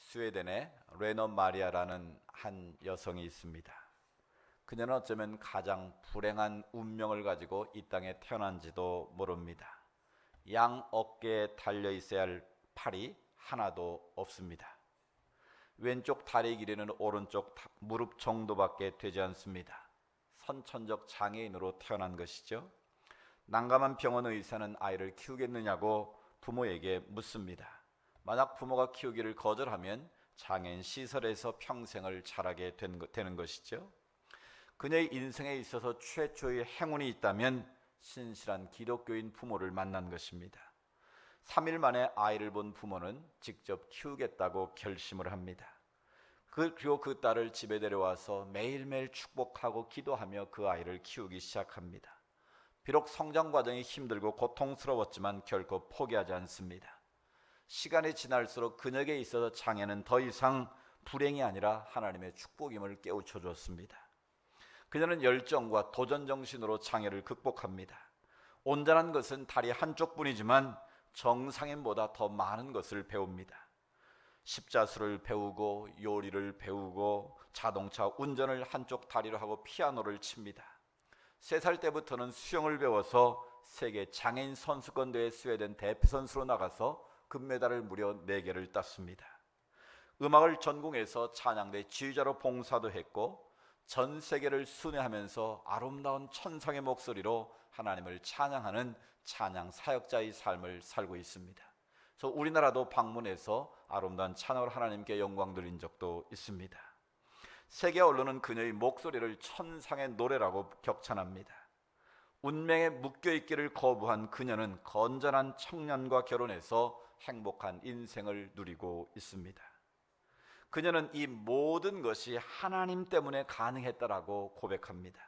스웨덴에 레너 마리아라는 한 여성이 있습니다. 그녀는 어쩌면 가장 불행한 운명을 가지고 이 땅에 태어난지도 모릅니다. 양 어깨에 달려 있어야 할 팔이 하나도 없습니다. 왼쪽 다리 길이는 오른쪽 무릎 정도밖에 되지 않습니다. 선천적 장애인으로 태어난 것이죠. 난감한 병원 의사는 아이를 키우겠느냐고 부모에게 묻습니다. 만약 부모가 키우기를 거절하면 장애인 시설에서 평생을 자라게 되는 것이죠. 그녀의 인생에 있어서 최초의 행운이 있다면 신실한 기독교인 부모를 만난 것입니다. 3일 만에 아이를 본 부모는 직접 키우겠다고 결심을 합니다. 그리고 그 딸을 집에 데려와서 매일매일 축복하고 기도하며 그 아이를 키우기 시작합니다. 비록 성장 과정이 힘들고 고통스러웠지만 결코 포기하지 않습니다. 시간이 지날수록 그녀에게 있어서 장애는 더 이상 불행이 아니라 하나님의 축복임을 깨우쳐 주었습니다. 그녀는 열정과 도전 정신으로 장애를 극복합니다. 온전한 것은 다리 한쪽뿐이지만 정상인보다 더 많은 것을 배웁니다. 십자수를 배우고 요리를 배우고 자동차 운전을 한쪽 다리로 하고 피아노를 칩니다. 3살 때부터는 수영을 배워서 세계 장애인 선수권 대회 스웨덴 대표 선수로 나가서 금메달을 무려 4개를 땄습니다. 음악을 전공해서 찬양대 지휘자로 봉사도 했고 전 세계를 순회하면서 아름다운 천상의 목소리로 하나님을 찬양하는 찬양 사역자의 삶을 살고 있습니다. 그래서 우리나라도 방문해서 아름다운 찬양을 하나님께 영광 드린 적도 있습니다. 세계 언론은 그녀의 목소리를 천상의 노래라고 격찬합니다. 운명에 묶여있기를 거부한 그녀는 건전한 청년과 결혼해서 행복한 인생을 누리고 있습니다. 그녀는 이 모든 것이 하나님 때문에 가능했다라고 고백합니다.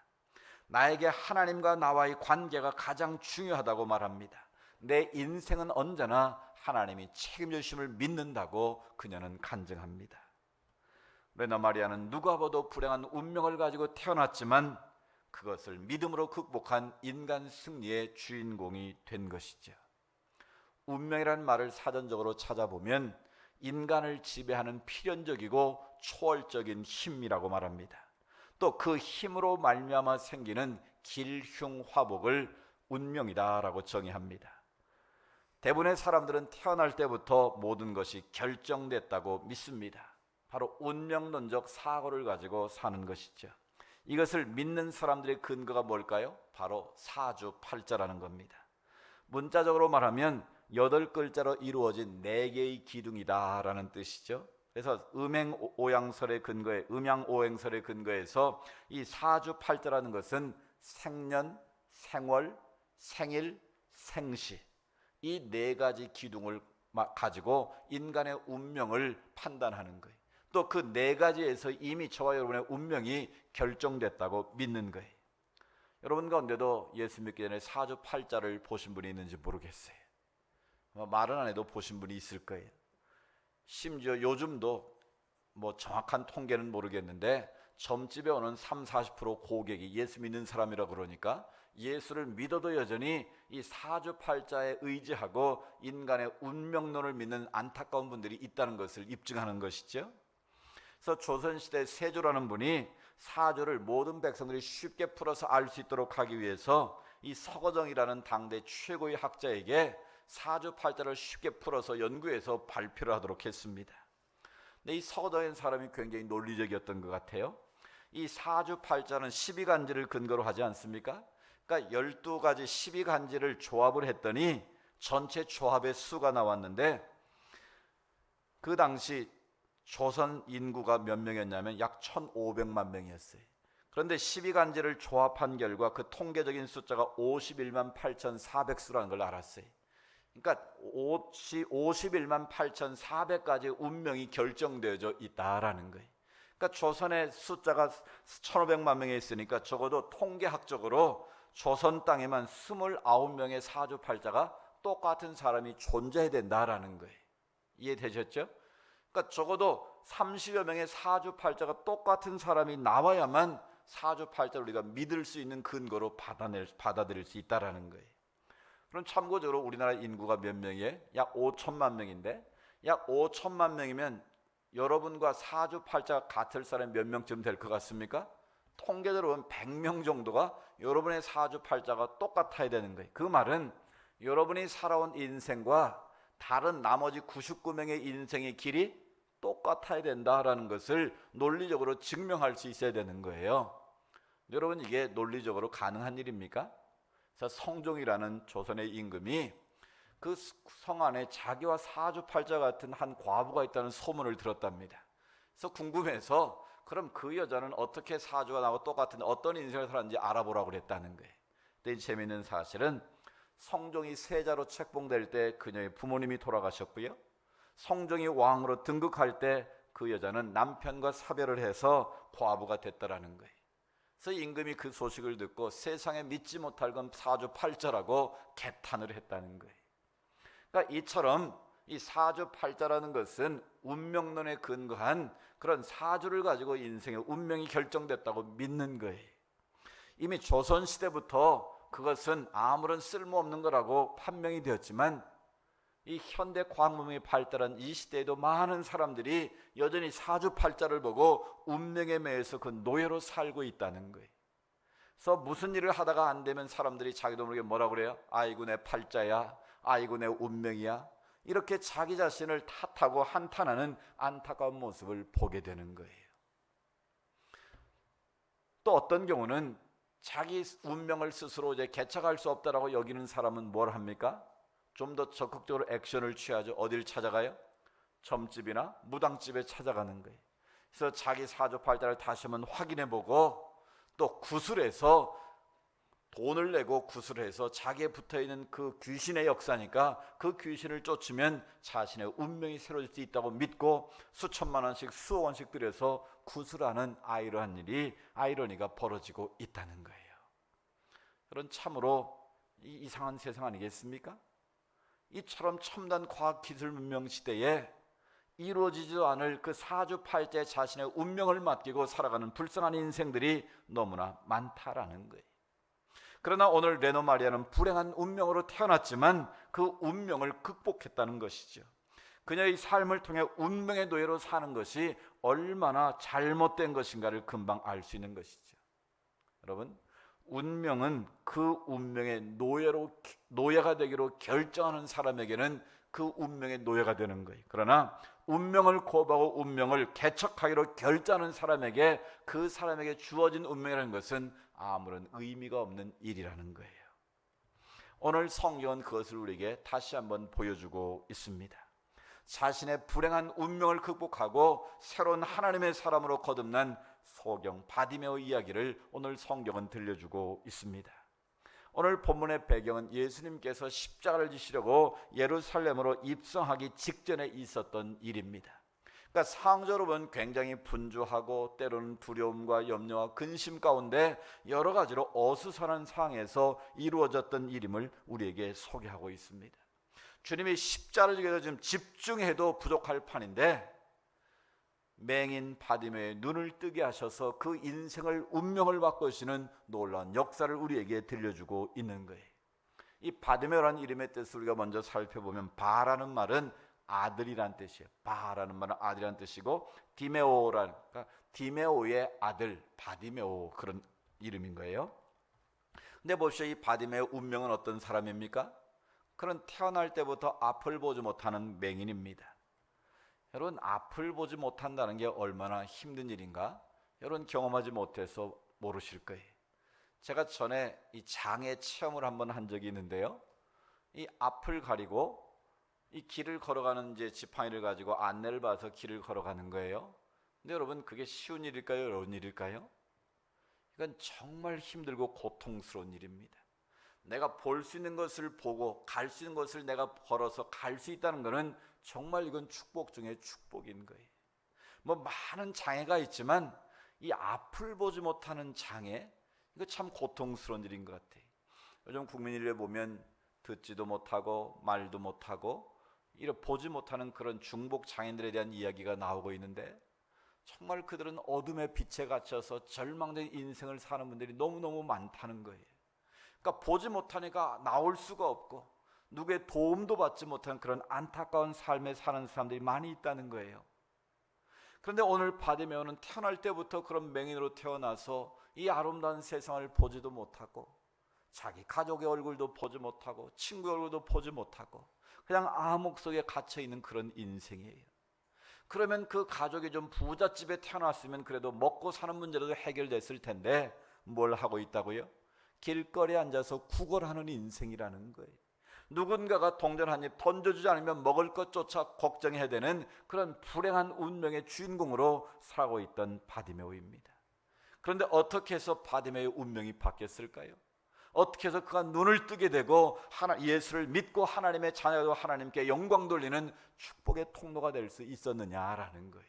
나에게 하나님과 나와의 관계가 가장 중요하다고 말합니다. 내 인생은 언제나 하나님이 책임지심을 믿는다고 그녀는 간증합니다. 레나 마리아는 누가 봐도 불행한 운명을 가지고 태어났지만 그것을 믿음으로 극복한 인간 승리의 주인공이 된 것이죠. 운명이라는 말을 사전적으로 찾아보면 인간을 지배하는 필연적이고 초월적인 힘이라고 말합니다. 또 그 힘으로 말미암아 생기는 길흉화복을 운명이다라고 정의합니다. 대부분의 사람들은 태어날 때부터 모든 것이 결정됐다고 믿습니다. 바로 운명론적 사고를 가지고 사는 것이죠. 이것을 믿는 사람들의 근거가 뭘까요? 바로 사주팔자라는 겁니다. 문자적으로 말하면 8글자로 이루어진 4개의 기둥이다라는 뜻이죠. 그래서 음양오행설의 근거에서 이 사주팔자라는 것은 생년, 생월, 생일, 생시 이 4가지 기둥을 가지고 인간의 운명을 판단하는 거예요. 또 그 4가지에서 이미 저와 여러분의 운명이 결정됐다고 믿는 거예요. 여러분 가운데도 예수 믿기 전에 사주팔자를 보신 분이 있는지 모르겠어요. 말은 안 해도 보신 분이 있을 거예요. 심지어 요즘도 정확한 통계는 모르겠는데 점집에 오는 30-40% 고객이 예수 믿는 사람이라 그러니까 예수를 믿어도 여전히 이 사주팔자에 의지하고 인간의 운명론을 믿는 안타까운 분들이 있다는 것을 입증하는 것이죠. 그래서 조선시대 세조라는 분이 사주를 모든 백성들이 쉽게 풀어서 알 수 있도록 하기 위해서 이 서거정이라는 당대 최고의 학자에게 사주팔자를 쉽게 풀어서 연구해서 발표를 하도록 했습니다. 근데 이 서거정인 사람이 굉장히 논리적이었던 것 같아요. 이 사주팔자는 12간지를 근거로 하지 않습니까? 그러니까 12가지 12간지를 조합을 했더니 전체 조합의 수가 나왔는데 그 당시 조선 인구가 몇 명이었냐면 약 1,500만 명이었어요. 그런데 12간지를 조합한 결과 그 통계적인 숫자가 51만 8,400수라는 걸 알았어요. 그러니까 51만 8,400가지 운명이 결정되어져 있다라는 거예요. 그러니까 조선의 숫자가 1,500만 명에 있으니까 적어도 통계학적으로 조선 땅에만 29명의 사주팔자가 똑같은 사람이 존재해야 된다라는 거예요. 이해되셨죠? 그러니까 적어도 30여 명의 사주팔자가 똑같은 사람이 나와야만 사주팔자를 우리가 믿을 수 있는 근거로 받아들일 수 있다라는 거예요. 그럼 참고적으로 우리나라 인구가 몇 명이에요? 약 5천만 명인데 약 5천만 명이면 여러분과 사주팔자가 같을 사람이 몇 명쯤 될 것 같습니까? 통계적으로 보면 100명 정도가 여러분의 사주팔자가 똑같아야 되는 거예요. 그 말은 여러분이 살아온 인생과 다른 나머지 99명의 인생의 길이 똑같아야 된다라는 것을 논리적으로 증명할 수 있어야 되는 거예요. 여러분, 이게 논리적으로 가능한 일입니까? 그래서 성종이라는 조선의 임금이 그 성 안에 자기와 사주팔자 같은 한 과부가 있다는 소문을 들었답니다. 그래서 궁금해서 그럼 그 여자는 어떻게 사주가 나고 똑같은 어떤 인생을 살았는지 알아보라고 그랬다는 거예요. 근데 재미있는 사실은 성종이 세자로 책봉될 때 그녀의 부모님이 돌아가셨고요, 성종이 왕으로 등극할 때 그 여자는 남편과 사별을 해서 과부가 됐더라는 거예요. 그래서 임금이 그 소식을 듣고 세상에 믿지 못할 건 사주팔자라고 개탄을 했다는 거예요. 그러니까 이처럼 이 사주팔자라는 것은 운명론에 근거한 그런 사주를 가지고 인생의 운명이 결정됐다고 믿는 거예요. 이미 조선시대부터 그것은 아무런 쓸모없는 거라고 판명이 되었지만 이 현대 과학문명이 발달한 이 시대에도 많은 사람들이 여전히 사주팔자를 보고 운명에 매여서 그 노예로 살고 있다는 거예요. 그래서 무슨 일을 하다가 안 되면 사람들이 자기도 모르게 뭐라고 그래요? 아이고 내 팔자야, 아이고 내 운명이야, 이렇게 자기 자신을 탓하고 한탄하는 안타까운 모습을 보게 되는 거예요. 또 어떤 경우는 자기 운명을 스스로 이제 개척할 수 없다라고 여기는 사람은 뭘 합니까? 좀 더 적극적으로 액션을 취하죠. 어딜 찾아가요? 점집이나 무당집에 찾아가는 거예요. 그래서 자기 사주팔자를 다시 한번 확인해보고 또 구술해서 돈을 내고 구술해서 자기에 붙어있는 그 귀신의 역사니까 그 귀신을 쫓으면 자신의 운명이 새로워질 수 있다고 믿고 수천만 원씩 수억 원씩 들여서 구술하는 아이러니가 벌어지고 있다는 거예요. 그런 참으로 이상한 세상 아니겠습니까? 이처럼 첨단 과학기술 문명 시대에 이루어지지도 않을 그 사주팔자에 자신의 운명을 맡기고 살아가는 불쌍한 인생들이 너무나 많다라는 거예요. 그러나 오늘 레노 마리아는 불행한 운명으로 태어났지만 그 운명을 극복했다는 것이죠. 그녀의 삶을 통해 운명의 노예로 사는 것이 얼마나 잘못된 것인가를 금방 알 수 있는 것이죠. 여러분, 운명은 그 운명의 노예가 되기로 결정하는 사람에게는 그 운명의 노예가 되는 거예요. 그러나 운명을 거부하고 운명을 개척하기로 결정하는 사람에게 그 사람에게 주어진 운명이라는 것은 아무런 의미가 없는 일이라는 거예요. 오늘 성경은 그것을 우리에게 다시 한번 보여주고 있습니다. 자신의 불행한 운명을 극복하고 새로운 하나님의 사람으로 거듭난 소경 바디메오 이야기를 오늘 성경은 들려주고 있습니다. 오늘 본문의 배경은 예수님께서 십자가를 지시려고 예루살렘으로 입성하기 직전에 있었던 일입니다. 그러니까 상적으로 보면 굉장히 분주하고 때로는 두려움과 염려와 근심 가운데 여러 가지로 어수선한 상황에서 이루어졌던 일임을 우리에게 소개하고 있습니다. 주님이 십자가를 지기서 지금 집중해도 부족할 판인데 맹인 바디메오의 눈을 뜨게 하셔서 그 인생을 운명을 바꾸시는 놀라운 역사를 우리에게 들려주고 있는 거예요. 이 바디메오라는 이름의 뜻을 우리가 먼저 살펴보면 바라는 말은 아들이란 뜻이에요. 바라는 말은 아들이란 뜻이고 디메오란 그러니까 디메오의 아들 바디메오 그런 이름인 거예요. 근데 보시오, 이 바디메오 운명은 어떤 사람입니까? 그는 태어날 때부터 앞을 보지 못하는 맹인입니다. 여러분, 앞을 보지 못한다는 게 얼마나 힘든 일인가? 여러분 경험하지 못해서 모르실 거예요. 제가 전에 이 장애 체험을 한번 한 적이 있는데요, 이 앞을 가리고 이 길을 걸어가는 이제 지팡이를 가지고 안내를 봐서 길을 걸어가는 거예요. 근데 여러분, 그게 쉬운 일일까요? 어려운 일일까요? 이건 정말 힘들고 고통스러운 일입니다. 내가 볼 수 있는 것을 보고 갈 수 있는 것을 내가 걸어서 갈 수 있다는 것은 정말 이건 축복 중에 축복인 거예요. 뭐 많은 장애가 있지만 이 앞을 보지 못하는 장애, 이거 참 고통스러운 일인 것 같아요. 요즘 국민일에 보면 듣지도 못하고 말도 못하고 이렇게 보지 못하는 그런 중복 장애인들에 대한 이야기가 나오고 있는데 정말 그들은 어둠의 빛에 갇혀서 절망된 인생을 사는 분들이 너무너무 많다는 거예요. 그러니까 보지 못하니까 나올 수가 없고 누구의 도움도 받지 못하는 그런 안타까운 삶에 사는 사람들이 많이 있다는 거예요. 그런데 오늘 바디메오는 태어날 때부터 그런 맹인으로 태어나서 이 아름다운 세상을 보지도 못하고 자기 가족의 얼굴도 보지 못하고 친구의 얼굴도 보지 못하고 그냥 암흑 속에 갇혀있는 그런 인생이에요. 그러면 그 가족이 좀 부잣집에 태어났으면 그래도 먹고 사는 문제라도 해결됐을 텐데 뭘 하고 있다고요? 길거리에 앉아서 구걸하는 인생이라는 거예요. 누군가가 동전 한 입 던져주지 않으면 먹을 것조차 걱정해야 되는 그런 불행한 운명의 주인공으로 살고 있던 바디메오입니다. 그런데 어떻게 해서 바디메오의 운명이 바뀌었을까요? 어떻게 해서 그가 눈을 뜨게 되고 예수를 믿고 하나님의 자녀로 하나님께 영광 돌리는 축복의 통로가 될 수 있었느냐라는 거예요.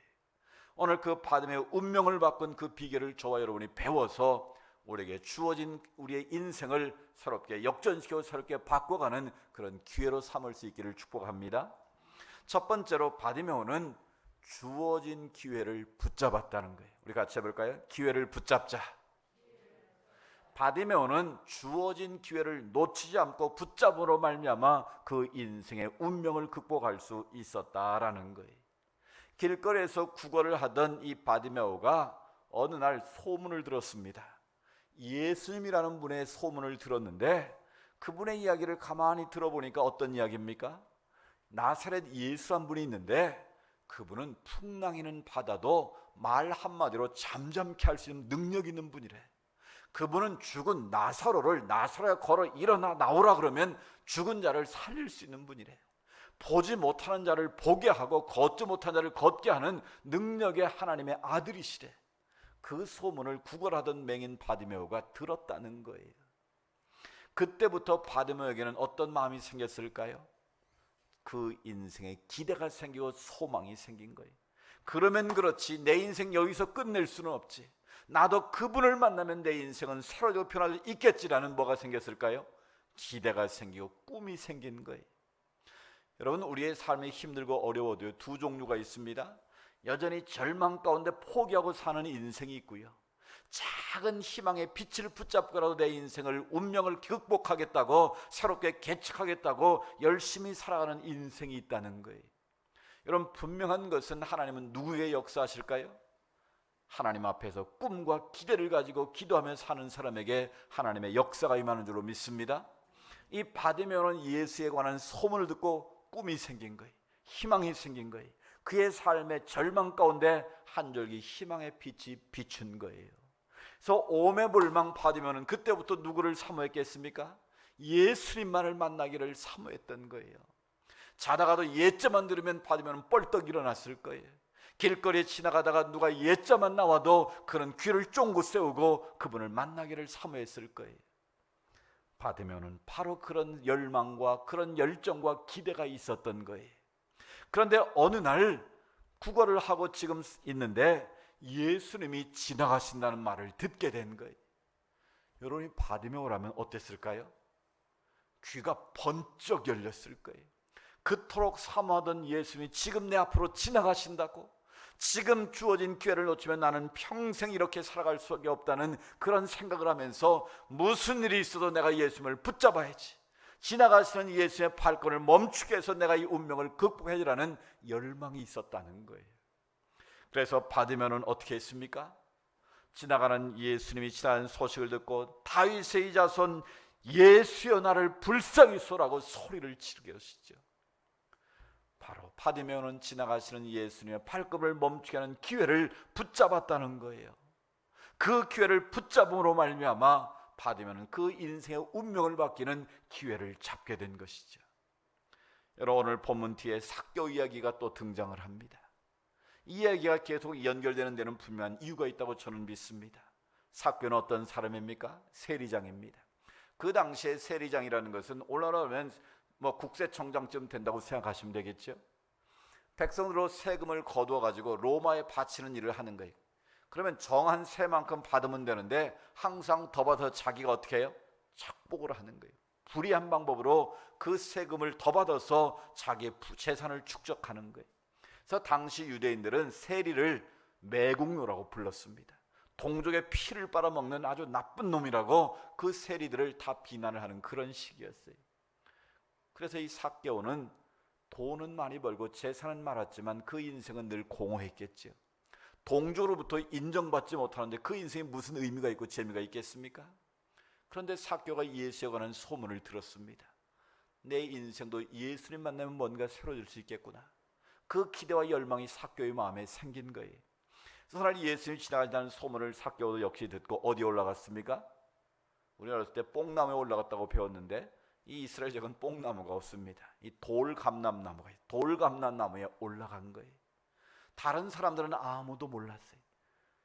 오늘 그 바디메오의 운명을 바꾼 그 비결을 저와 여러분이 배워서 우리에게 주어진 우리의 인생을 새롭게 역전시키고 새롭게 바꿔가는 그런 기회로 삼을 수 있기를 축복합니다. 첫 번째로 바디메오는 주어진 기회를 붙잡았다는 거예요. 우리 같이 해볼까요? 기회를 붙잡자. 바디메오는 주어진 기회를 놓치지 않고 붙잡으로 말미암아 그 인생의 운명을 극복할 수 있었다라는 거예요. 길거리에서 구걸을 하던 이 바디메오가 어느 날 소문을 들었습니다. 예수님이라는 분의 소문을 들었는데 그분의 이야기를 가만히 들어보니까 어떤 이야기입니까? 나사렛 예수란 분이 있는데 그분은 풍랑이는 바다도 말 한마디로 잠잠케 할 수 있는 능력 있는 분이래. 그분은 죽은 나사로를 나사로에 걸어 일어나 나오라 그러면 죽은 자를 살릴 수 있는 분이래. 보지 못하는 자를 보게 하고 걷지 못하는 자를 걷게 하는 능력의 하나님의 아들이시래. 그 소문을 구걸하던 맹인 바디메오가 들었다는 거예요. 그때부터 바디메오에게는 어떤 마음이 생겼을까요? 그 인생에 기대가 생기고 소망이 생긴 거예요. 그러면 그렇지 내 인생 여기서 끝낼 수는 없지. 나도 그분을 만나면 내 인생은 새로워지고 변화될 수 있겠지라는 뭐가 생겼을까요? 기대가 생기고 꿈이 생긴 거예요. 여러분, 우리의 삶이 힘들고 어려워도 두 종류가 있습니다. 여전히 절망 가운데 포기하고 사는 인생이 있고요, 작은 희망의 빛을 붙잡고라도 내 인생을 운명을 극복하겠다고 새롭게 개척하겠다고 열심히 살아가는 인생이 있다는 거예요. 여러분, 분명한 것은 하나님은 누구에게 역사하실까요? 하나님 앞에서 꿈과 기대를 가지고 기도하며 사는 사람에게 하나님의 역사가 임하는 줄로 믿습니다. 이 바디메오는 예수에 관한 소문을 듣고 꿈이 생긴 거예요. 희망이 생긴 거예요. 그의 삶의 절망 가운데 한 줄기 희망의 빛이 비춘 거예요. 그래서 오매불망 바디메오는 그때부터 누구를 사모했겠습니까? 예수님만을 만나기를 사모했던 거예요. 자다가도 예자만 들으면 바디메오는 뻘떡 일어났을 거예요. 길거리에 지나가다가 누가 예자만 나와도 그는 귀를 쫑긋 세우고 그분을 만나기를 사모했을 거예요. 바디메오는 바로 그런 열망과 그런 열정과 기대가 있었던 거예요. 그런데 어느 날 구걸을 하고 지금 있는데 예수님이 지나가신다는 말을 듣게 된 거예요. 여러분이 바디메오라면 어땠을까요? 귀가 번쩍 열렸을 거예요. 그토록 사모하던 예수님이 지금 내 앞으로 지나가신다고, 지금 주어진 기회를 놓치면 나는 평생 이렇게 살아갈 수밖에 없다는 그런 생각을 하면서 무슨 일이 있어도 내가 예수님을 붙잡아야지, 지나가시는 예수의 발걸음을 멈추게 해서 내가 이 운명을 극복해야지라는 열망이 있었다는 거예요. 그래서 바디메오는 어떻게 했습니까? 지나가는 예수님이 지나가는 소식을 듣고 다윗의 자손 예수여 나를 불쌍히 쏘라고 소리를 지르게 하시죠. 바로 바디메오는 지나가시는 예수님의 발걸음을 멈추게 하는 기회를 붙잡았다는 거예요. 그 기회를 붙잡음으로 말미암아 바디메오는 그 인생의 운명을 바뀌는 기회를 잡게 된 것이죠. 여러분, 오늘 본문 뒤에 삭개오 이야기가 또 등장을 합니다. 이 이야기가 계속 연결되는 데는 분명한 이유가 있다고 저는 믿습니다. 삭개오는 어떤 사람입니까? 세리장입니다. 그 당시에 세리장이라는 것은 오늘날은 국세청장쯤 된다고 생각하시면 되겠죠. 백성으로 세금을 거두어 가지고 로마에 바치는 일을 하는 거예요. 그러면 정한 세만큼 받으면 되는데 항상 더 받아서 자기가 어떻게 해요? 착복을 하는 거예요. 불의한 방법으로 그 세금을 더 받아서 자기의 재산을 축적하는 거예요. 그래서 당시 유대인들은 세리를 매국노라고 불렀습니다. 동족의 피를 빨아먹는 아주 나쁜 놈이라고 그 세리들을 다 비난을 하는 그런 시기였어요. 그래서 이 삭개오는 돈은 많이 벌고 재산은 많았지만 그 인생은 늘 공허했겠죠. 동족으로부터 인정받지 못하는데 그 인생에 무슨 의미가 있고 재미가 있겠습니까? 그런데 삭개오가 예수에 관한 소문을 들었습니다. 내 인생도 예수님 만나면 뭔가 새로워질 수 있겠구나. 그 기대와 열망이 삭개오의 마음에 생긴 거예요. 그래서 그날 예수님이 지나가신다는 소문을 삭개오도 역시 듣고 어디에 올라갔습니까? 우리 어렸을 때 뽕나무에 올라갔다고 배웠는데 이 이스라엘 지역은 뽕나무가 없습니다. 이 돌감람나무가 있어요. 돌감람나무에 올라간 거예요. 다른 사람들은 아무도 몰랐어요.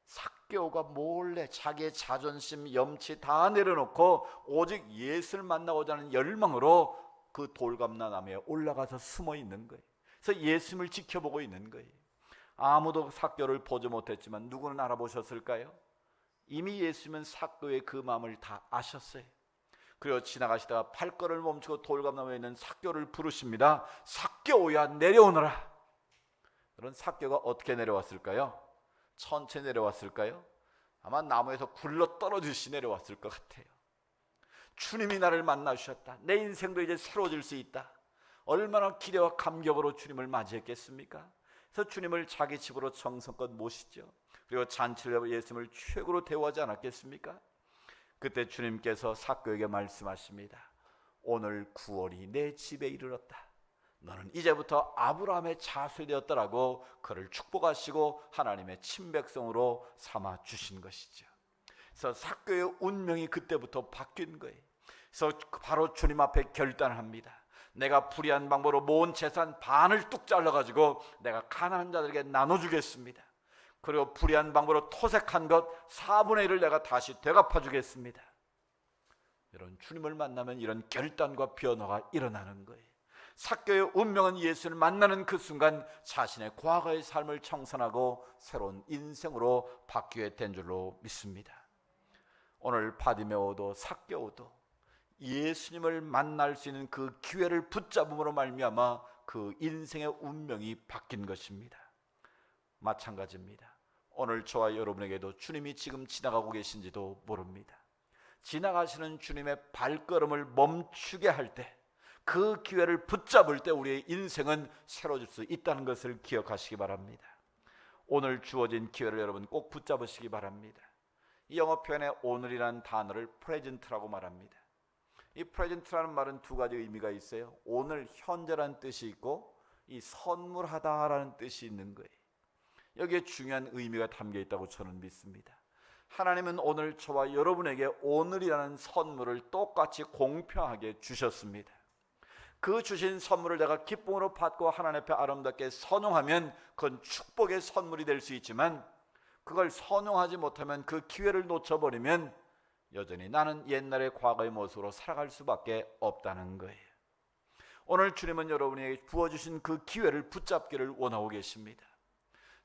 삭개오가 몰래 자기의 자존심, 염치 다 내려놓고 오직 예수를 만나고자 하는 열망으로 그 돌감람나무에 올라가서 숨어 있는 거예요. 그래서 예수님을 지켜보고 있는 거예요. 아무도 삭개오를 보지 못했지만 누구는 알아보셨을까요? 이미 예수님은 삭개오의 그 마음을 다 아셨어요. 그리고 지나가시다가 발걸음을 멈추고 돌감나무에 있는 삭개오를 부르십니다. 삭개오야, 내려오너라. 그런 삭개오가 어떻게 내려왔을까요? 천천히 내려왔을까요? 아마 나무에서 굴러 떨어지시 내려왔을 것 같아요. 주님이 나를 만나주셨다. 내 인생도 이제 새로워질 수 있다. 얼마나 기대와 감격으로 주님을 맞이했겠습니까? 그래서 주님을 자기 집으로 정성껏 모시죠. 그리고 잔치를 예수님을 최고로 대우하지 않았겠습니까? 그때 주님께서 삭개오에게 말씀하십니다. 오늘 구원이 내 집에 이르렀다. 너는 이제부터 아브라함의 자손이 되었다라고 그를 축복하시고 하나님의 친백성으로 삼아 주신 것이죠. 그래서 삭개오의 운명이 그때부터 바뀐 거예요. 그래서 바로 주님 앞에 결단합니다. 내가 불의한 방법으로 모은 재산 반을 뚝 잘라가지고 내가 가난한 자들에게 나눠주겠습니다. 그리고 불의한 방법으로 토색한 것 4분의 1을 내가 다시 되갚아 주겠습니다. 이런 주님을 만나면 이런 결단과 변화가 일어나는 거예요. 삭개오의 운명은 예수를 만나는 그 순간 자신의 과거의 삶을 청산하고 새로운 인생으로 바뀌게 된 줄로 믿습니다. 오늘 바디메오도 삭개오도 예수님을 만날 수 있는 그 기회를 붙잡음으로 말미암아 그 인생의 운명이 바뀐 것입니다. 마찬가지입니다. 오늘 저와 여러분에게도 주님이 지금 지나가고 계신지도 모릅니다. 지나가시는 주님의 발걸음을 멈추게 할 때, 그 기회를 붙잡을 때 우리의 인생은 새로워질 수 있다는 것을 기억하시기 바랍니다. 오늘 주어진 기회를 여러분 꼭 붙잡으시기 바랍니다. 이 영어 표현에 오늘이라는 단어를 프레젠트라고 말합니다. 이 프레젠트라는 말은 두 가지 의미가 있어요. 오늘, 현재라는 뜻이 있고 이 선물하다라는 뜻이 있는 거예요. 여기에 중요한 의미가 담겨 있다고 저는 믿습니다. 하나님은 오늘 저와 여러분에게 오늘이라는 선물을 똑같이 공평하게 주셨습니다. 그 주신 선물을 내가 기쁨으로 받고 하나님 앞에 아름답게 선용하면 그건 축복의 선물이 될 수 있지만, 그걸 선용하지 못하면, 그 기회를 놓쳐버리면 여전히 나는 옛날의 과거의 모습으로 살아갈 수밖에 없다는 거예요. 오늘 주님은 여러분에게 부어주신 그 기회를 붙잡기를 원하고 계십니다.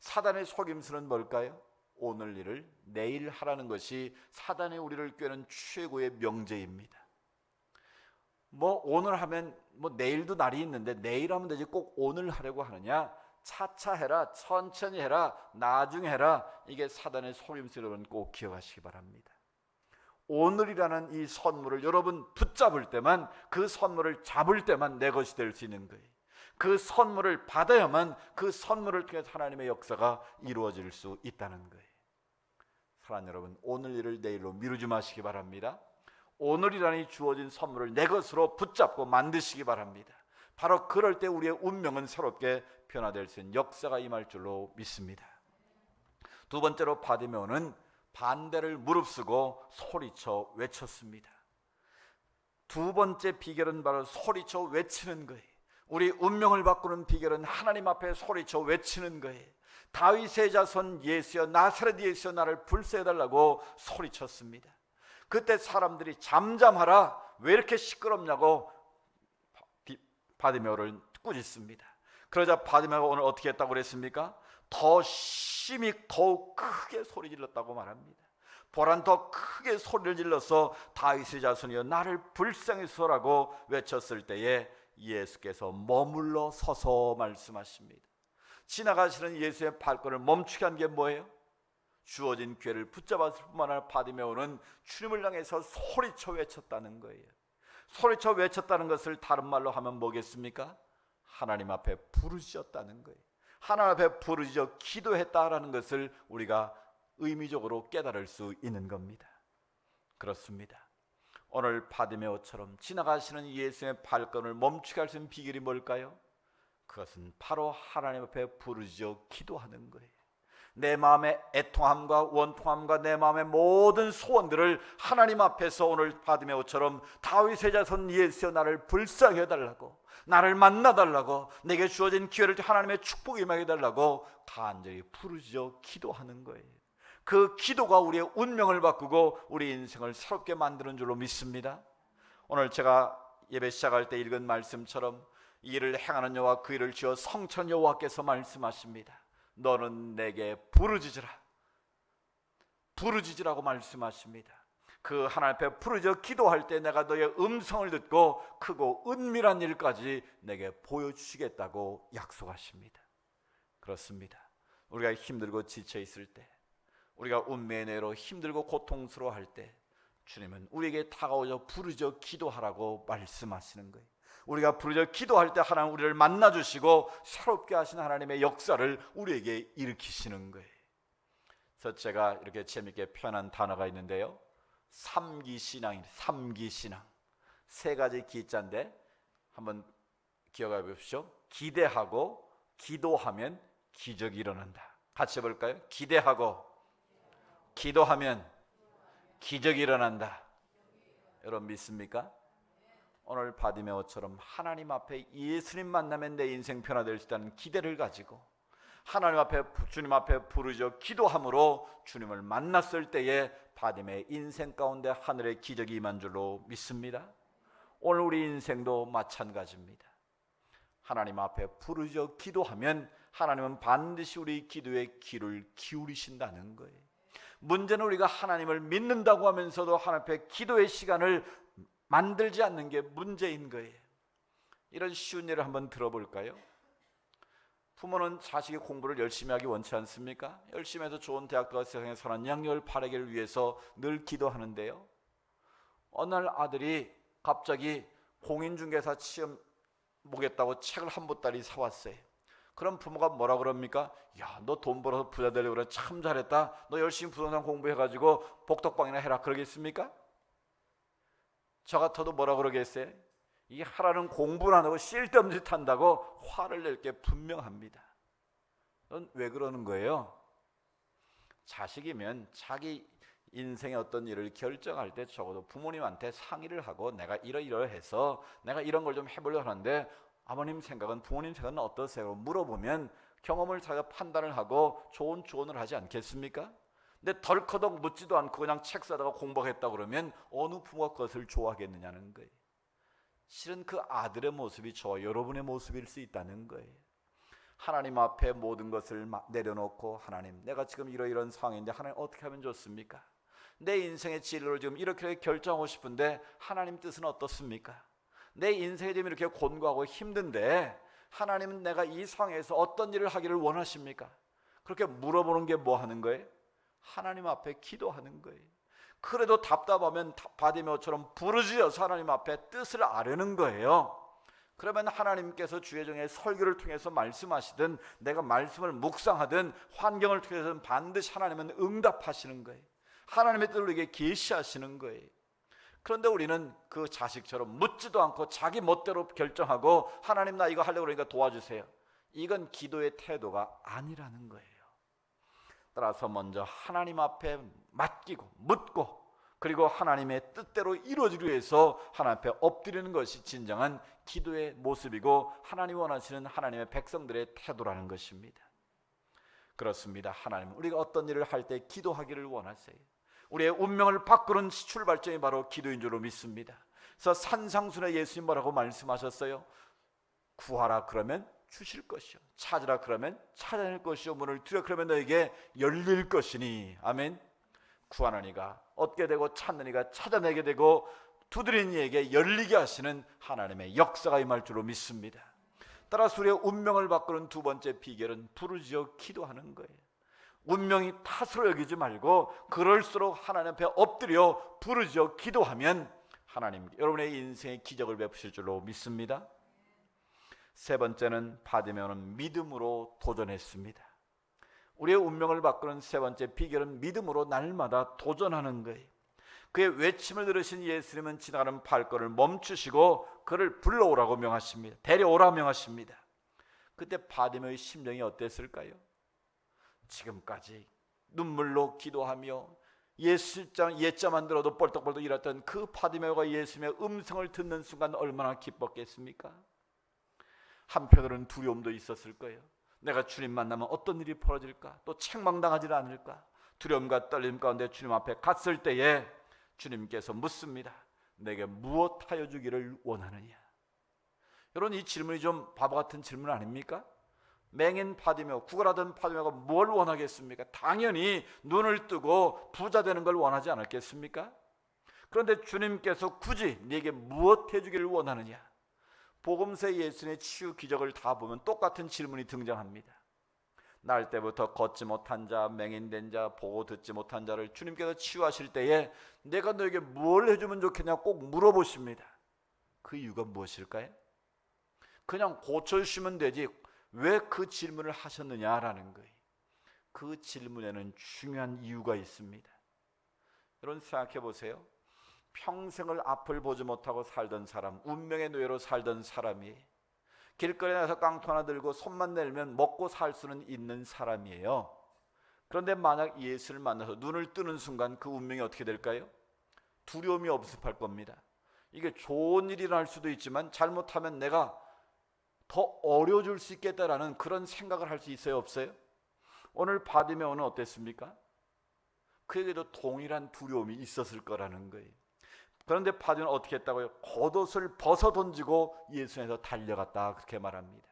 사단의 속임수는 뭘까요? 오늘 일을 내일 하라는 것이 사단이 우리를 꾀는 최고의 명제입니다. 오늘 하면 내일도 날이 있는데 내일 하면 되지 꼭 오늘 하려고 하느냐? 차차 해라, 천천히 해라, 나중에 해라. 이게 사단의 속임수, 여러분 꼭 기억하시기 바랍니다. 오늘이라는 이 선물을 여러분 붙잡을 때만, 그 선물을 잡을 때만 내 것이 될 수 있는 거예요. 그 선물을 받아야만 그 선물을 통해서 하나님의 역사가 이루어질 수 있다는 거예요. 사랑하는 여러분, 오늘 일을 내일로 미루지 마시기 바랍니다. 오늘이라는 이 주어진 선물을 내 것으로 붙잡고 만드시기 바랍니다. 바로 그럴 때 우리의 운명은 새롭게 변화될 수 있는 역사가 임할 줄로 믿습니다. 두 번째로 바디메오는 반대를 무릅쓰고 소리쳐 외쳤습니다. 두 번째 비결은 바로 소리쳐 외치는 거예요. 우리 운명을 바꾸는 비결은 하나님 앞에 소리쳐 외치는 거예요. 다윗의 자손 예수여, 나사렛 예수여, 나를 불쌍해달라고 소리쳤습니다. 그때 사람들이 잠잠하라, 왜 이렇게 시끄럽냐고 바디메오를 꾸짖습니다. 그러자 바디메오가 오늘 어떻게 했다고 그랬습니까? 더 심히 더욱 크게 소리 질렀다고 말합니다. 보란 더 크게 소리를 질러서 다윗의 자손이여 나를 불쌍히소라고 외쳤을 때에 예수께서 머물러 서서 말씀하십니다. 지나가시는 예수의 발걸음을 멈추게 한 게 뭐예요? 주어진 기회를 붙잡았을 뿐만 아니라 바디메오는 주님을 향해서 소리쳐 외쳤다는 거예요. 소리쳐 외쳤다는 것을 다른 말로 하면 뭐겠습니까? 하나님 앞에 부르짖었다는 거예요. 하나님 앞에 부르짖어 기도했다라는 것을 우리가 의미적으로 깨달을 수 있는 겁니다. 그렇습니다. 오늘 바디메오처럼 지나가시는 예수님의 발걸음을 멈추게 할 수 있는 비결이 뭘까요? 그것은 바로 하나님 앞에 부르짖어 기도하는 거예요. 내 마음의 애통함과 원통함과 내 마음의 모든 소원들을 하나님 앞에서 오늘 바디메오처럼 다윗의 자손 예수여 나를 불쌍히 해달라고, 나를 만나달라고, 내게 주어진 기회를 하나님의 축복이 임하게 해달라고 간절히 부르짖어 기도하는 거예요. 그 기도가 우리의 운명을 바꾸고 우리 인생을 새롭게 만드는 줄로 믿습니다. 오늘 제가 예배 시작할 때 읽은 말씀처럼 이 일을 행하는 여호와 그 일을 지어 성천 여호와께서 말씀하십니다. 너는 내게 부르짖으라고 말씀하십니다. 그 하나님 앞에 부르짖어 기도할 때 내가 너의 음성을 듣고 크고 은밀한 일까지 내게 보여주시겠다고 약속하십니다. 그렇습니다. 우리가 힘들고 지쳐 있을 때, 우리가 운명의 내로 힘들고 고통스러워할 때 주님은 우리에게 다가오셔 부르짖어 기도하라고 말씀하시는 거예요. 우리가 부르짖어 기도할 때 하나님 우리를 만나주시고 새롭게 하신 하나님의 역사를 우리에게 일으키시는 거예요. 그래서 제가 이렇게 재밌게 표현한 단어가 있는데요, 삼기신앙입니다. 삼기신앙. 세 가지 기자인데 한번 기억해 보십시오. 기대하고 기도하면 기적이 일어난다. 같이 해볼까요? 기대하고 기도하면 기적이 일어난다. 여러분 믿습니까? 오늘 바디메오처럼 하나님 앞에 예수님 만나면 내 인생 변화될 수 있다는 기대를 가지고 하나님 앞에, 주님 앞에 부르짖어 기도함으로 주님을 만났을 때에 바디메의 인생 가운데 하늘의 기적이 임한 줄로 믿습니다. 오늘 우리 인생도 마찬가지입니다. 하나님 앞에 부르짖어 기도하면 하나님은 반드시 우리 기도에 귀를 기울이신다는 거예요. 문제는 우리가 하나님을 믿는다고 하면서도 하나님 앞에 기도의 시간을 만들지 않는 게 문제인 거예요. 이런 쉬운 예를 한번 들어볼까요? 부모는 자식이 공부를 열심히 하기 원치 않습니까? 열심히 해서 좋은 대학도 가서 세상에 선한 양육을 바라기를 위해서 늘 기도하는데요, 어느 날 아들이 갑자기 공인중개사 시험 보겠다고 책을 한 보따리 사왔어요. 그럼 부모가 뭐라 그럽니까? 야, 너 돈 벌어서 부자 되려고 그래, 참 잘했다, 너 열심히 부동산 공부해가지고 복덕방이나 해라, 그러겠습니까? 저 같아도 뭐라 그러겠어요? 이 하라는 공부를 안 하고 쓸데없는 짓 한다고 화를 낼 게 분명합니다. 넌 왜 그러는 거예요? 자식이면 자기 인생의 어떤 일을 결정할 때 적어도 부모님한테 상의를 하고 내가 이러이러해서 내가 이런 걸 좀 해보려고 하는데 아버님 생각은, 부모님 생각은 어떠세요? 물어보면 경험을 자기가 판단을 하고 좋은 조언을 하지 않겠습니까? 근데 덜커덕 묻지도 않고 그냥 책 사다가 공부하겠다 그러면 어느 부모가 그것을 좋아하겠느냐는 거예요. 실은 그 아들의 모습이 저와 여러분의 모습일 수 있다는 거예요. 하나님 앞에 모든 것을 내려놓고, 하나님 내가 지금 이런 상황인데 하나님 어떻게 하면 좋습니까? 내 인생의 진로를 지금 이렇게 결정하고 싶은데 하나님 뜻은 어떻습니까? 내 인생이 지금 이렇게 곤고하고 힘든데 하나님은 내가 이 상황에서 어떤 일을 하기를 원하십니까? 그렇게 물어보는 게 뭐 하는 거예요? 하나님 앞에 기도하는 거예요. 그래도 답답하면 바디메오처럼 부르짖어서 하나님 앞에 뜻을 아뢰는 거예요. 그러면 하나님께서 주의 종의 설교를 통해서 말씀하시든 내가 말씀을 묵상하든 환경을 통해서는 반드시 하나님은 응답하시는 거예요. 하나님의 뜻을 우리에게 계시하시는 거예요. 그런데 우리는 그 자식처럼 묻지도 않고 자기 멋대로 결정하고 하나님 나 이거 하려고 그러니까 도와주세요. 이건 기도의 태도가 아니라는 거예요. 따라서 먼저 하나님 앞에 맡기고 묻고 그리고 하나님의 뜻대로 이루어지기 위해서 하나님 앞에 엎드리는 것이 진정한 기도의 모습이고 하나님이 원하시는 하나님의 백성들의 태도라는 것입니다. 그렇습니다. 하나님은 우리가 어떤 일을 할 때 기도하기를 원하세요. 우리의 운명을 바꾸는 출발점이 바로 기도인 줄로 믿습니다. 그래서 산상순의 예수님 뭐라고 말씀하셨어요? 구하라 그러면 주실 것이요, 찾으라 그러면 찾아낼 것이요, 문을 두드려 그러면 너에게 열릴 것이니. 아멘. 구하는 이가 얻게 되고 찾는 이가 찾아내게 되고 두드리는 이에게 열리게 하시는 하나님의 역사가 임할 줄로 믿습니다. 따라서 우리의 운명을 바꾸는 두 번째 비결은 부르짖어 기도하는 거예요. 운명이 탓으로 여기지 말고 그럴수록 하나님 앞에 엎드려 부르짖어 기도하면 하나님 여러분의 인생의 기적을 베푸실 줄로 믿습니다. 세 번째는 바디메오는 믿음으로 도전했습니다. 우리의 운명을 바꾸는 세 번째 비결은 믿음으로 날마다 도전하는 거예요. 그의 외침을 들으신 예수님은 지나가는 발걸음을 멈추시고 그를 불러오라고 명하십니다. 데려오라 명하십니다. 그때 바디메오의 심정이 어땠을까요? 지금까지 눈물로 기도하며 예자만 들어도 벌떡벌떡 일었던 그 바디메오가 예수님의 음성을 듣는 순간 얼마나 기뻤겠습니까? 한편으로는 두려움도 있었을 거예요. 내가 주님 만나면 어떤 일이 벌어질까? 또 책망당하지 않을까? 두려움과 떨림 가운데 주님 앞에 갔을 때에 주님께서 묻습니다. 내게 무엇하여 주기를 원하느냐? 여러분, 이 질문이 좀 바보 같은 질문 아닙니까? 맹인 바디메오, 구걸하던 바디메오가 뭘 원하겠습니까? 당연히 눈을 뜨고 부자 되는 걸 원하지 않았겠습니까? 그런데 주님께서 굳이 네게 무엇 해주기를 원하느냐? 복음서의 예수님의 치유 기적을 다 보면 똑같은 질문이 등장합니다. 날 때부터 걷지 못한 자, 맹인된 자, 보고 듣지 못한 자를 주님께서 치유하실 때에 내가 너에게 뭘 해주면 좋겠냐 꼭 물어보십니다. 그 이유가 무엇일까요? 그냥 고쳐주시면 되지 왜 그 질문을 하셨느냐라는 거예요. 그 질문에는 중요한 이유가 있습니다. 여러분 생각해 보세요. 평생을 앞을 보지 못하고 살던 사람, 운명의 노예로 살던 사람이 길거리에 나서 깡통 하나 들고 손만 내밀면 먹고 살 수는 있는 사람이에요. 그런데 만약 예수를 만나서 눈을 뜨는 순간 그 운명이 어떻게 될까요? 두려움이 엄습할 겁니다. 이게 좋은 일이 날 수도 있지만 잘못하면 내가 더 어려워질 수 있겠다라는 그런 생각을 할 수 있어요, 없어요? 오늘 바디메오는 어땠습니까? 그에게도 동일한 두려움이 있었을 거라는 거예요. 그런데 바디메오는 어떻게 했다고요? 겉옷을 벗어 던지고 예수님께서 달려갔다, 그렇게 말합니다.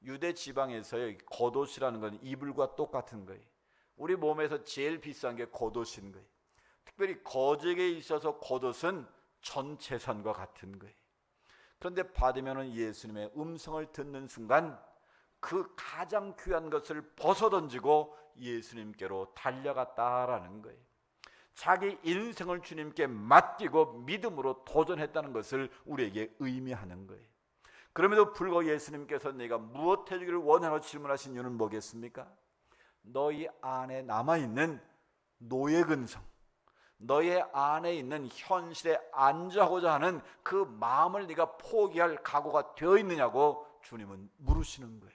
유대 지방에서요, 겉옷이라는 건 이불과 똑같은 거예요. 우리 몸에서 제일 비싼 게 겉옷인 거예요. 특별히 거적에 있어서 겉옷은 전 재산과 같은 거예요. 그런데 바디메오는 예수님의 음성을 듣는 순간 그 가장 귀한 것을 벗어 던지고 예수님께로 달려갔다라는 거예요. 자기 인생을 주님께 맡기고 믿음으로 도전했다는 것을 우리에게 의미하는 거예요. 그럼에도 불구하고 예수님께서 내가 무엇 해주기를 원하고 질문하신 이유는 뭐겠습니까? 너희 안에 남아있는 노예근성, 너의 안에 있는 현실에 안주하고자 하는 그 마음을 네가 포기할 각오가 되어 있느냐고 주님은 물으시는 거예요.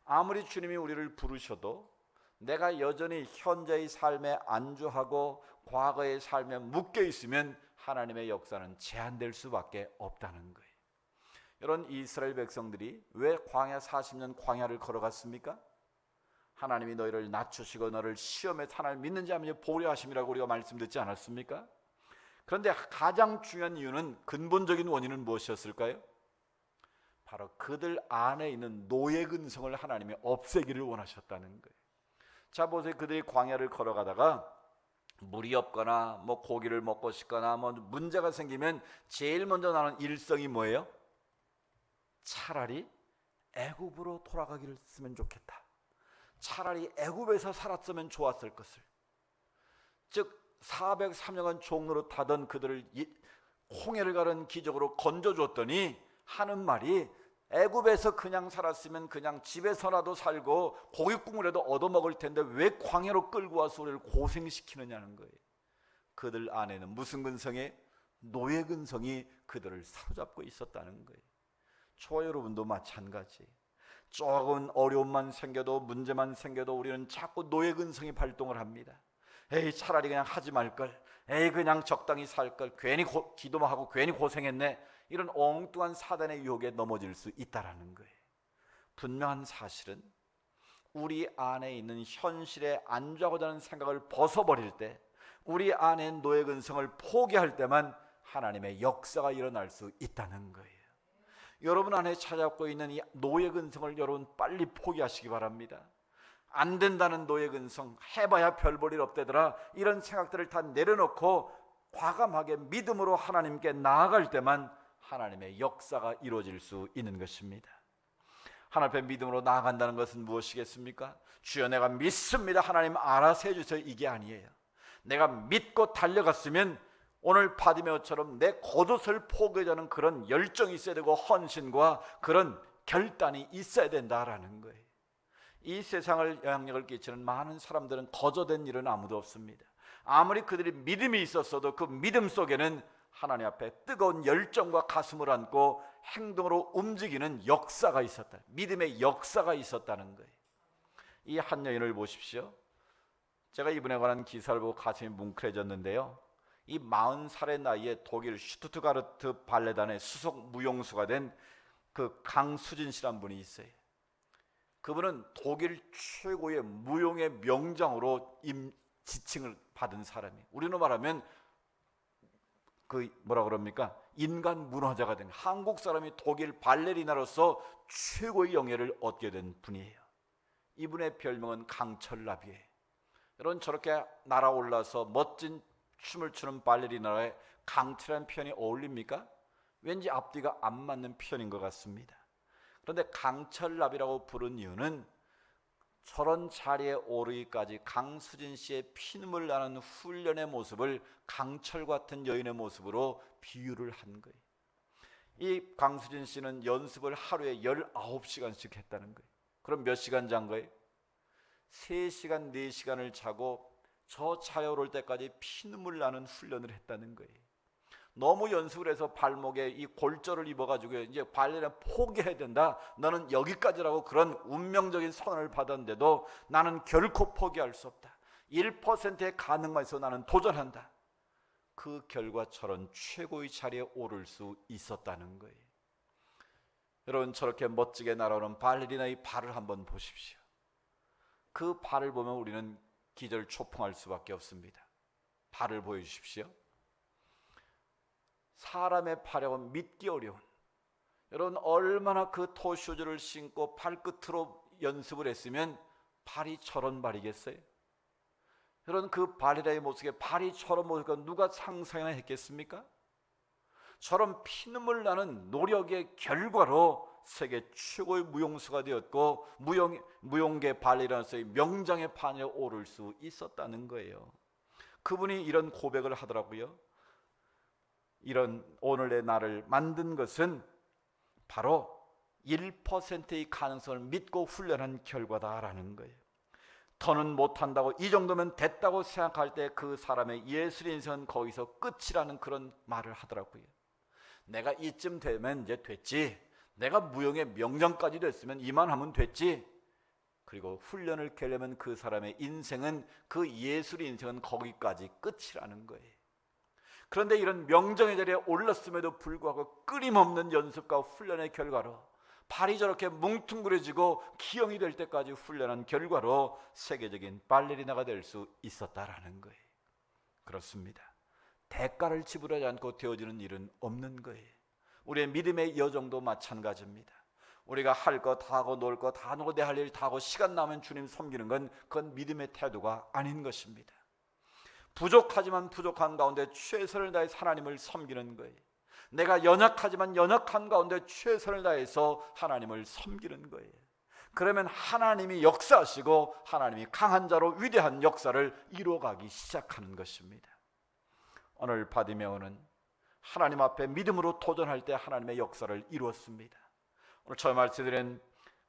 아무리 주님이 우리를 부르셔도 내가 여전히 현재의 삶에 안주하고 과거의 삶에 묶여 있으면 하나님의 역사는 제한될 수밖에 없다는 거예요. 여러분, 이스라엘 백성들이 왜 광야 40년 광야를 걸어갔습니까? 하나님이 너희를 낮추시고 너를 시험에 하나님을 믿는지 안 믿는지 보려 하심이라고 우리가 말씀 듣지 않았습니까? 그런데 가장 중요한 이유는, 근본적인 원인은 무엇이었을까요? 바로 그들 안에 있는 노예 근성을 하나님이 없애기를 원하셨다는 거예요. 자 보세요. 그들이 광야를 걸어가다가 물이 없거나 뭐 고기를 먹고 싶거나 뭐 문제가 생기면 제일 먼저 나는 일성이 뭐예요? 차라리 애굽으로 돌아가기를 쓰면 좋겠다. 차라리 애굽에서 살았으면 좋았을 것을. 즉 403년간 종로로 타던 그들을 홍해를 가른 기적으로 건져줬더니 하는 말이, 애굽에서 그냥 살았으면 그냥 집에서라도 살고 고깃국물이라도 얻어먹을 텐데 왜 광야로 끌고 와서 우리를 고생시키느냐는 거예요. 그들 안에는 무슨 근성이? 노예 근성이 그들을 사로잡고 있었다는 거예요. 저와 여러분도 마찬가지. 조금 어려움만 생겨도, 문제만 생겨도 우리는 자꾸 노예 근성이 발동을 합니다. 에이, 차라리 그냥 하지 말걸, 에이, 그냥 적당히 살걸, 괜히 기도만 하고 괜히 고생했네, 이런 엉뚱한 사단의 유혹에 넘어질 수 있다라는 거예요. 분명한 사실은 우리 안에 있는 현실에 안주하고자 하는 생각을 벗어버릴 때, 우리 안에 노예 근성을 포기할 때만 하나님의 역사가 일어날 수 있다는 거예요. 여러분 안에 찾아오고 있는 이 노예 근성을 여러분 빨리 포기하시기 바랍니다. 안 된다는 노예 근성, 해봐야 별 볼 일 없대더라, 이런 생각들을 다 내려놓고 과감하게 믿음으로 하나님께 나아갈 때만 하나님의 역사가 이루어질 수 있는 것입니다. 하나님 앞에 믿음으로 나아간다는 것은 무엇이겠습니까? 주여 내가 믿습니다, 하나님 알아서 해주세요, 이게 아니에요. 내가 믿고 달려갔으면 오늘 바디메오처럼 내 겉옷을 포기하자는 그런 열정이 있어야 되고 헌신과 그런 결단이 있어야 된다라는 거예요. 이 세상을 영향력을 끼치는 많은 사람들은 거저된 일은 아무도 없습니다. 아무리 그들이 믿음이 있었어도 그 믿음 속에는 하나님 앞에 뜨거운 열정과 가슴을 안고 행동으로 움직이는 역사가 있었다. 믿음의 역사가 있었다는 거예요. 이 한 여인을 보십시오. 제가 이분에 관한 기사를 보고 가슴이 뭉클해졌는데요. 이 40살의 나이에 독일 슈투트가르트 발레단의 수석 무용수가 된 그 강수진 씨란 분이 있어요. 그분은 독일 최고의 무용의 명장으로 지칭을 받은 사람이에요. 우리로 말하면 그 뭐라 그럽니까? 인간 문화자가 된, 한국 사람이 독일 발레리나로서 최고의 영예를 얻게 된 분이에요. 이분의 별명은 강철나비예요. 여러분, 저렇게 날아올라서 멋진 춤을 추는 발레리나에 강철이라는 표현이 어울립니까? 왠지 앞뒤가 안 맞는 표현인 것 같습니다. 그런데 강철나비라고 부른 이유는 저런 자리에 오르기까지 강수진 씨의 피눈물 나는 훈련의 모습을 강철 같은 여인의 모습으로 비유를 한 거예요. 이 강수진 씨는 연습을 하루에 19시간씩 했다는 거예요. 그럼 몇 시간 잔 거예요? 3시간, 4시간을 자고 저 자리에 오를 때까지 피눈물 나는 훈련을 했다는 거예요. 너무 연습을 해서 발목에 이 골절을 입어가지고 이제 발레는 포기해야 된다, 너는 여기까지라고 그런 운명적인 선언을 받았는데도 나는 결코 포기할 수 없다, 1%의 가능만 있어 나는 도전한다. 그 결과 저런 최고의 자리에 오를 수 있었다는 거예요. 여러분, 저렇게 멋지게 날아오는 발레리나의 발을 한번 보십시오. 그 발을 보면 우리는 기절초풍할 수밖에 없습니다. 발을 보여주십시오. 사람의 발하고는 믿기 어려운, 여러분 얼마나 그 토슈즈를 신고 발끝으로 연습을 했으면 발이 저런 발이겠어요? 여러분, 그 발이라의 모습에 발이 저런 모습을 누가 상상이나 했겠습니까? 저런 피눈물 나는 노력의 결과로 세계 최고의 무용수가 되었고 무용계 발레리나로서의 명장의 판에 오를 수 있었다는 거예요. 그분이 이런 고백을 하더라고요. 이런 오늘의 나를 만든 것은 바로 1%의 가능성을 믿고 훈련한 결과다라는 거예요. 더는 못한다고, 이 정도면 됐다고 생각할 때 그 사람의 예술의 인생은 거기서 끝이라는 그런 말을 하더라고요. 내가 이쯤 되면 이제 됐지, 내가 무용의 명장까지 됐으면 이만하면 됐지. 그리고 훈련을 깨려면 그 사람의 인생은, 그 예술의 인생은 거기까지 끝이라는 거예요. 그런데 이런 명정의 자리에 올랐음에도 불구하고 끊임없는 연습과 훈련의 결과로 발이 저렇게 뭉퉁그려지고 기형이 될 때까지 훈련한 결과로 세계적인 발레리나가 될 수 있었다라는 거예요. 그렇습니다. 대가를 지불하지 않고 되어지는 일은 없는 거예요. 우리의 믿음의 여정도 마찬가지입니다. 우리가 할 거 다 하고 놀 거 다 하고 내 할 일 다 하고 시간 나면 주님 섬기는 건 그건 믿음의 태도가 아닌 것입니다. 부족하지만 부족한 가운데 최선을 다해서 하나님을 섬기는 거예요. 내가 연약하지만 연약한 가운데 최선을 다해서 하나님을 섬기는 거예요. 그러면 하나님이 역사하시고 하나님이 강한 자로 위대한 역사를 이루어가기 시작하는 것입니다. 오늘 바디메오는 하나님 앞에 믿음으로 도전할 때 하나님의 역사를 이루었습니다. 오늘 처음 말씀드린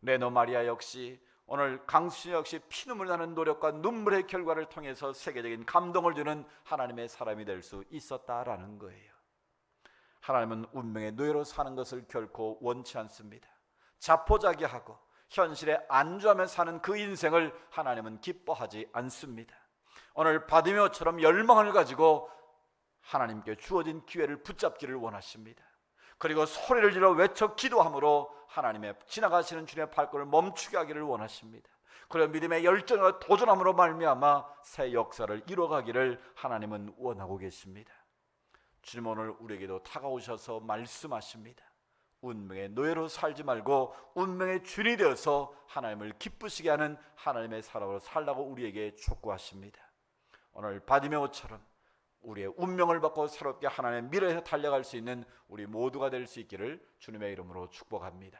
레노 마리아 역시, 오늘 강수진 역시 피눈물 나는 노력과 눈물의 결과를 통해서 세계적인 감동을 주는 하나님의 사람이 될 수 있었다라는 거예요. 하나님은 운명의 노예로 사는 것을 결코 원치 않습니다. 자포자기하고 현실에 안주하며 사는 그 인생을 하나님은 기뻐하지 않습니다. 오늘 바디메오처럼 열망을 가지고 하나님께 주어진 기회를 붙잡기를 원하십니다. 그리고 소리를 질러 외쳐 기도함으로 하나님의 지나가시는 주님의 발걸음을 멈추게 하기를 원하십니다. 그리고 믿음의 열정과 도전함으로 말미암아 새 역사를 이뤄가기를 하나님은 원하고 계십니다. 주님, 오늘 우리에게도 다가오셔서 말씀하십니다. 운명의 노예로 살지 말고 운명의 주인이 되어서 하나님을 기쁘시게 하는 하나님의 사람으로 살라고 우리에게 촉구하십니다. 오늘 바디메오처럼 우리의 운명을 받고 새롭게 하나님의 미래에 달려갈 수 있는 우리 모두가 될 수 있기를 주님의 이름으로 축복합니다.